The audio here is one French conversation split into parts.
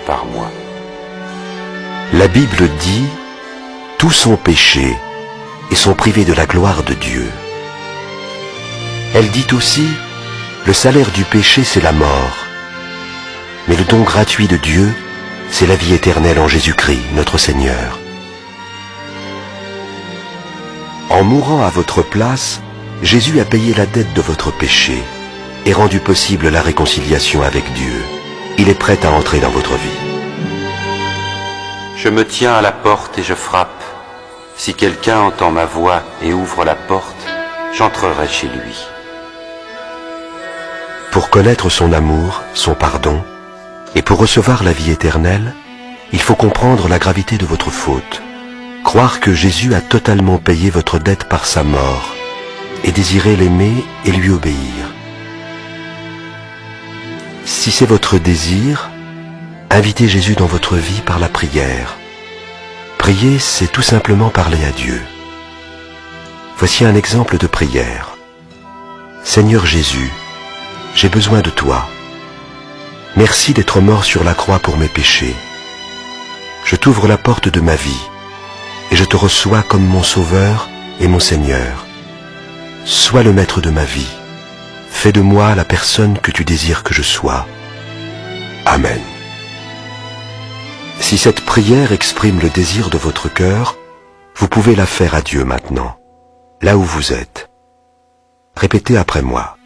par moi. La Bible dit « Tous ont péché et sont privés de la gloire de Dieu ». Elle dit aussi « Le salaire du péché, c'est la mort. Mais le don gratuit de Dieu, c'est la vie éternelle en Jésus-Christ, notre Seigneur. » En mourant à votre place, Jésus a payé la dette de votre péché et rendu possible la réconciliation avec Dieu. Il est prêt à entrer dans votre vie. Je me tiens à la porte et je frappe. Si quelqu'un entend ma voix et ouvre la porte, j'entrerai chez lui. Pour connaître son amour, son pardon, et pour recevoir la vie éternelle, il faut comprendre la gravité de votre faute, croire que Jésus a totalement payé votre dette par sa mort, et désirer l'aimer et lui obéir. Si c'est votre désir, invitez Jésus dans votre vie par la prière. Prier, c'est tout simplement parler à Dieu. Voici un exemple de prière. Seigneur Jésus, j'ai besoin de toi. Merci d'être mort sur la croix pour mes péchés. Je t'ouvre la porte de ma vie et je te reçois comme mon Sauveur et mon Seigneur. Sois le maître de ma vie. Fais de moi la personne que tu désires que je sois. Amen. Si cette prière exprime le désir de votre cœur, vous pouvez la faire à Dieu maintenant, là où vous êtes. Répétez après moi,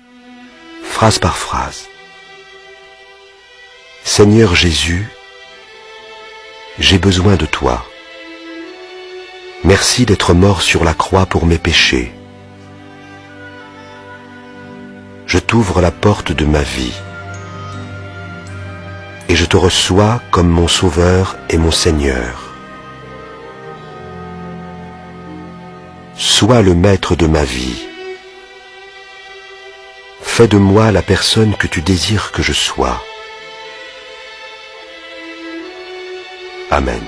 phrase par phrase. Seigneur Jésus, j'ai besoin de toi. Merci d'être mort sur la croix pour mes péchés. Je t'ouvre la porte de ma vie et je te reçois comme mon Sauveur et mon Seigneur. Sois le maître de ma vie. Fais de moi la personne que tu désires que je sois. Amen.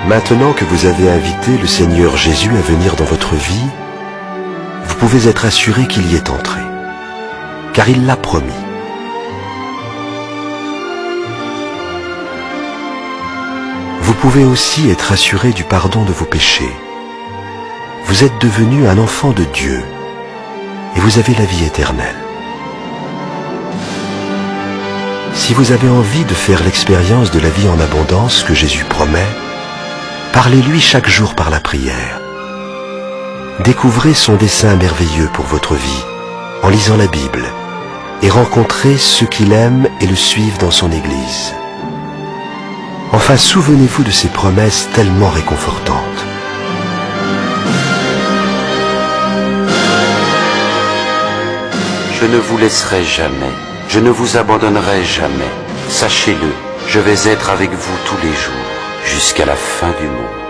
Maintenant que vous avez invité le Seigneur Jésus à venir dans votre vie, vous pouvez être assuré qu'il y est entré, car il l'a promis. Vous pouvez aussi être assuré du pardon de vos péchés. Vous êtes devenu un enfant de Dieu et vous avez la vie éternelle. Si vous avez envie de faire l'expérience de la vie en abondance que Jésus promet, parlez-lui chaque jour par la prière. Découvrez son dessein merveilleux pour votre vie en lisant la Bible et rencontrez ceux qui l'aiment et le suivent dans son Église. Enfin, souvenez-vous de ses promesses tellement réconfortantes. Je ne vous laisserai jamais, je ne vous abandonnerai jamais. Sachez-le, je vais être avec vous tous les jours, jusqu'à la fin du monde.